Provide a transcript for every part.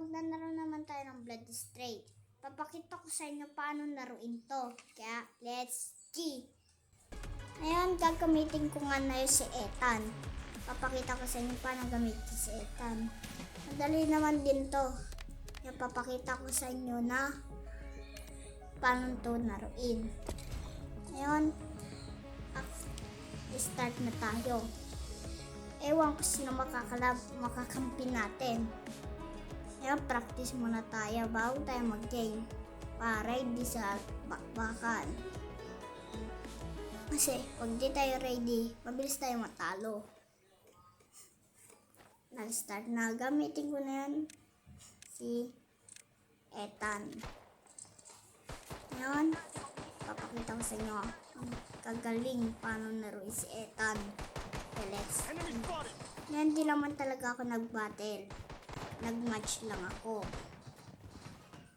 maglalaro naman tayo ng Blood Strait. Papakita ko sa inyo paano laruin to. Kaya, let's G! Ngayon, gagamitin ko nga na si Ethan. Papakita ko sa inyo paano gamitin si Ethan. Madali naman din to. Kaya papakita ko sa inyo na paano to laruin. Ngayon, start na tayo. Ewan ko sino makakampi natin. Ngayon, practice muna tayo bago tayo mag-game. Para hindi sa bakbakan. Kasi, pag di tayo ready, mabilis tayo matalo. Nag-start na. Gamitin ko na yan si Ethan. Ngayon, papakita ko sa inyo ang kagaling paano naruin si Ethan. Okay, let's. Ngayon, di naman talaga ako nag-battle. Nag-match lang ako.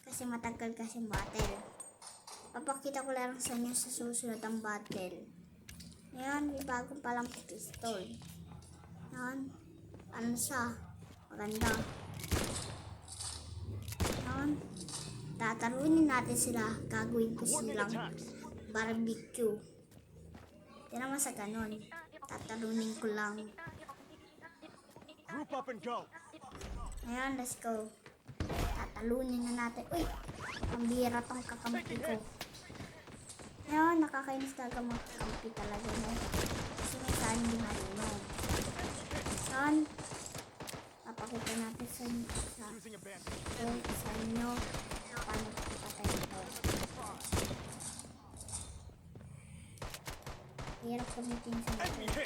Kasi matagal kasi battle. Papakita ko lang sa inyo sa susunod ang battle. Ngayon, may bagong palang pistol. Ngayon, ano siya? Maganda. Ngayon, tatalunin natin sila. Gagawin ko silang barbecue. Hindi naman sa ganon. Tatalunin ko lang. Group up and go. Ngayon, let's go. Tatalunin na natin. Uy! Ang bira tong kakampi ko. Ngayon, nakakainis talaga mga kakampi talaga. No? Kasi may saan hindi marunong. Ngayon, papakita natin sa inyo. Sa inyo. Paano patay ito. Hirap kumitin sa ito.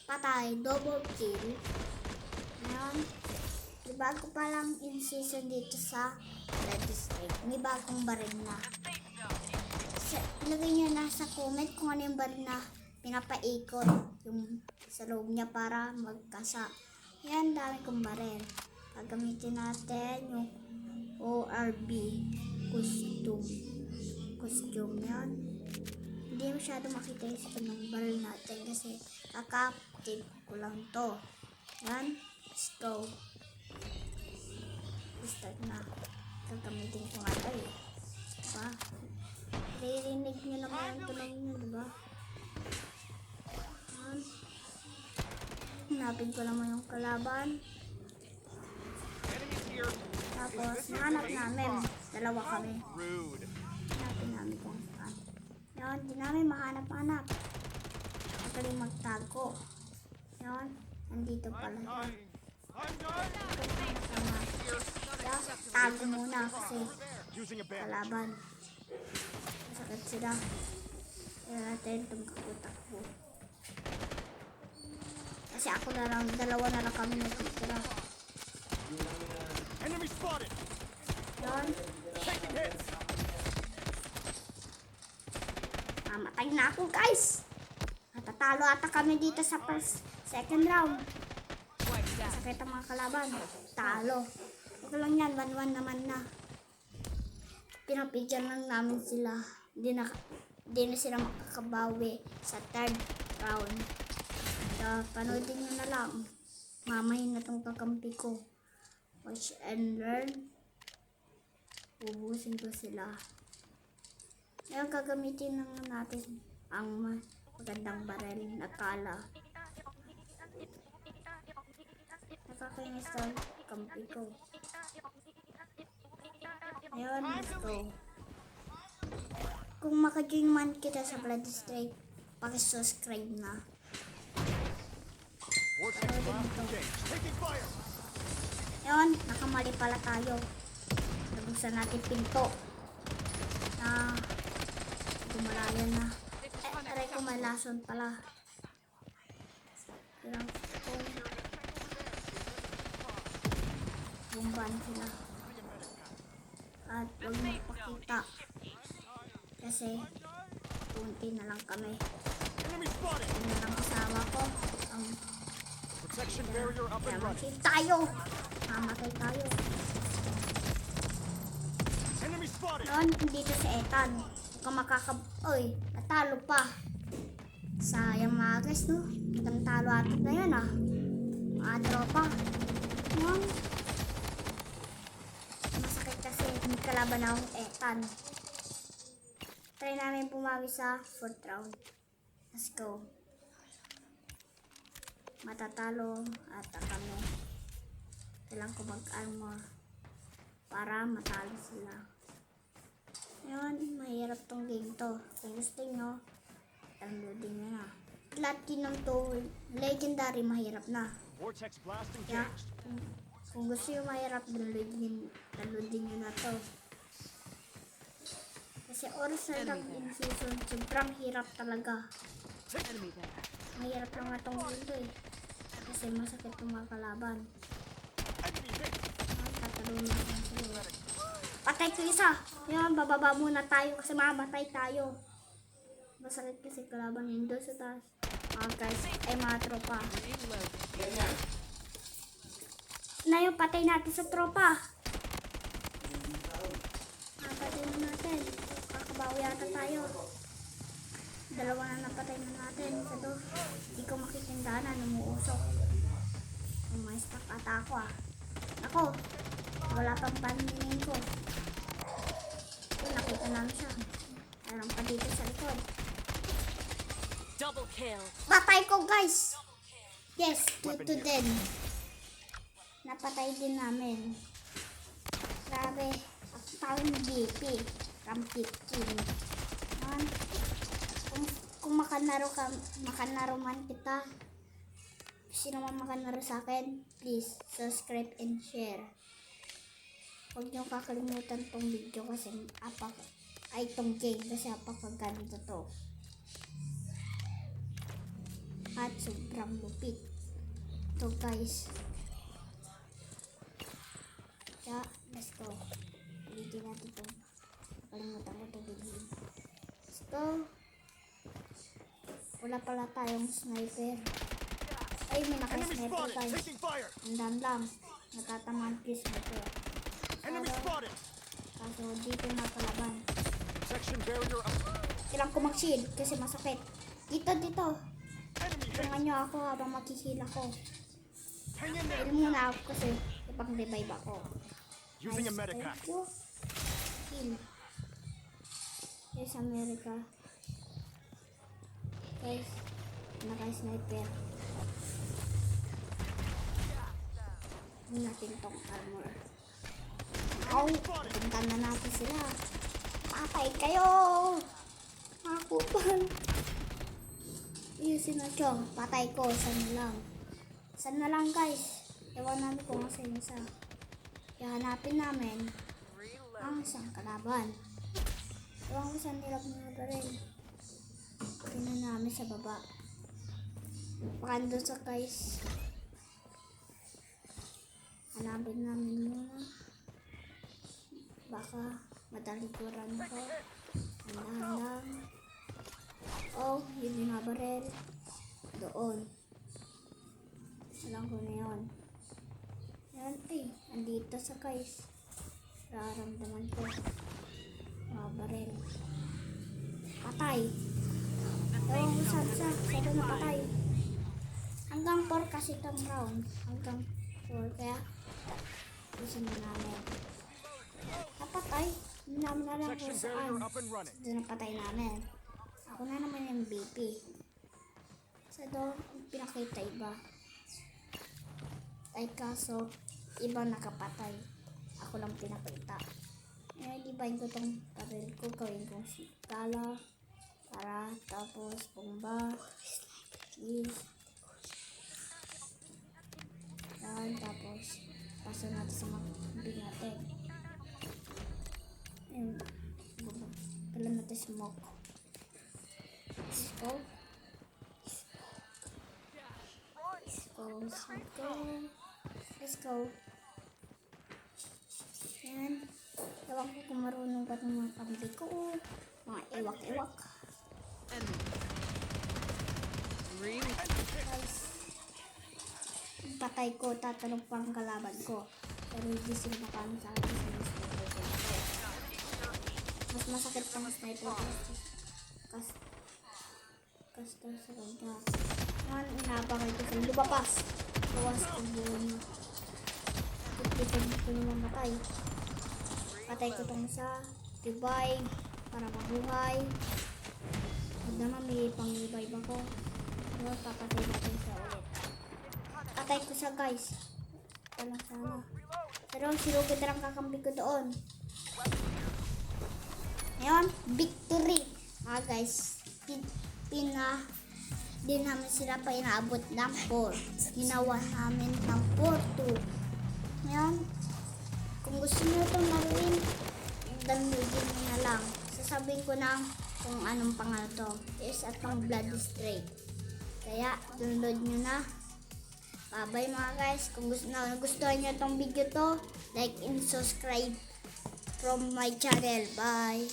Patay, double kill. Ngayon, may bago pa lang in season dito sa Blood Strait. May bagong baril na. Ilagay nyo na sa comment kung ano yung baril na pinapaikot yung sa loob niya para magkasa. Yan, dami kong baril. Gagamitin natin yung ORB costume yan. Hindi masyado makita yung skin ng baril natin kasi kakaptip ko lang to. Yan, let's go. Start na. Gagamitin ko nga ito eh. Diba? Ririnig nyo naman yung tunog nyo, diba? Yan. Hanapin ko naman yung kalaban. Tapos, nahanap namin. Dalawa kami. Hanapin namin kung saan. Yan, di namin mahanap-hanap. Magaling magtago. Yan, nandito pala. Tago muna kasi kalaban. Masakit sila. Kaya natin itong kakutakbo. Kasi ako na lang, dalawa na lang kami nagtitira. Enemy spotted. Yan. Taking hits. Mamatay na ako, guys. Natatalo ata kami dito sa second round. Sakit ang mga kalaban. Talo. Okay lang yan, 1-1 naman na. Pinapigyan lang namin sila. Hindi na sila makakabawi sa third round. So, panoodin nyo na lang. Mamayin na tong kakampi ko. Watch and learn. Ubusin ko sila. Ngayon, gagamitin lang natin ang magandang baril na kala. Nakakainis sa kampi ko. Ngayon, let's go. Kung maka-join man kita sa Blood Strait, paki-subscribe na. Ngayon, nakamali pala tayo. Nabuksan natin pinto. Na gumalayan na. Aray ko may lason pala. Kailang ko. Bumban sila. At huwag magpakita. Kasi kunti na lang kami. Yan na lang kasama ko. Ang Protection barrier up and running. tayo. Mamatay tayo. Enemy spotted. Noon, dito si Ethan. Oy, natalo pa. Sayang mga guys, no? Itang talo atin na yun, ah. Mga tropa. No? Masakit kasi may kalaban akong Ethan. Try namin pumawi sa 4th round. Let's go. Matatalo ata kami. Kailangan ko mag-armor para matalo sila. Ngayon, mahirap tong game to. Kung gusto nyo, downloading nyo na. Platinum to, legendary, mahirap na. Vortex blast Kaya, engaged. kung gusto nyo mahirap, downloading nyo na to. Kasi oras na lang in season, sobrang hirap talaga. Enemy there. Mahirap lang nga tong game to eh. Kasi masakit yung mga kalaban. Enemy hit. Tatalon na ako sila. Patay ko isa! Yan, bababa muna tayo kasi mamatay tayo. Masakit kasi kalaban yun doon sa taas. Mga guys, ay mga tropa. Reload. Na yung patay natin sa tropa. Patay na natin. Kakabawi yata tayo. Dalawa na napatay na natin. Isa to, hindi ko makikindana, numuusok. May stock ata ako ah. Ako, wala pang paningin ko. Nakita namin siya. Meron pa dito sa likod. Double kill. Patay ko guys! Yes, 2 to 10. Napatay din namin. Grabe. Ang tawang BP. From 15. Kung makanaro man kita, sino man makanaro sa akin, please subscribe and share. Huwag niyo kakalimutan tong video kasi tong game kasi apakaganda to. At sobrang lupit. So guys. Kaya, let's go. Ulitin natin to. Nakalimutan ko to video. Let's go. Wala pala tayong sniper. Ay, may Enemy naka-sniper spotted. guys. Taking fire. Andan lang. Natatamaan ko yung sniper. Enemy spotted. Kaso dito na kalaban. Protection barrier up. Kailangan ko mag-shield kasi masakit. Dito. Enemy hit. Tulungan nyo ako habang makihil ako. Hang in there. Heal muna ako kasi ipang-revive ako. Using a Nice, medipack. thank you. Heal. Yes, America. Guys, naka-sniper. Hindi natin tong armor. Ow! Puntan na natin sila. Patay kayo! Mga kupal. Ayusin na chong. Patay ko. Saan na lang guys. Ewan namin kung nasa isa. Kaya hanapin namin ang isang kalaban. Ewan ko saan nila pumunta rin. Tingnan namin sa baba. Baka doon sa guys. Hanapin namin muna. Baka madaliguran ko. Handa-handang. Oh, yun yung nabarel. Doon. Alam ko na yun. Yan, ay, andito sa guys. Raramdaman ko. Nabarel. Patay. Ewan ko saan na patay. Hanggang 4 kasi itong round. Hanggang 4, kaya gusto na namin. Napatay. Hindi namin alam kung Protection saan. barrier up and running. Doon napatay namin. Ako na naman yung BP. Sa doon, pinakita iba. Ay kaso, iba nakapatay. Ako lang pinakita. Dibayin ko tong baril ko. Gawin kong sikala. Para tapos bomba. Yes. Yan, tapos paso natin sa mga natin. Ayun. Pala natin smoke. Let's go. Let's go. Yan. Ewan ko kung marunong ba ng mga pamili ko. Mga ewak-ewak. Enemy. Really? Guys. Patay ko, tatanong pa ang kalaban ko. Pero hindi sila makano sa akin sa sniper ko. Mas masakit pang sniper ko. Kasta sa kanya. Ngayon, inabang ito sa lumapas. Bawas ko buo niya. Hindi ko naman matay. Patay ko itong isa. Revive. Para mabuhay. Huwag naman may pang-revive ako. Ngayon, papatay natin siya ulit. Patay ko siya, guys. Ito lang sana. Pero sirugod na lang kakampi ko doon. Ngayon, victory. Guys, di namin sila pa inaabot ng 4. Ginawa namin ng 4-2. Ngayon, kung gusto nyo itong laruin, downloadin nyo na lang. Sasabihin ko na kung anong pangalan to. Is at pang Bloody Strait. Kaya, download nyo na. Bye mga guys. Kung gustuhan nyo itong video to, like and subscribe from my channel. Bye!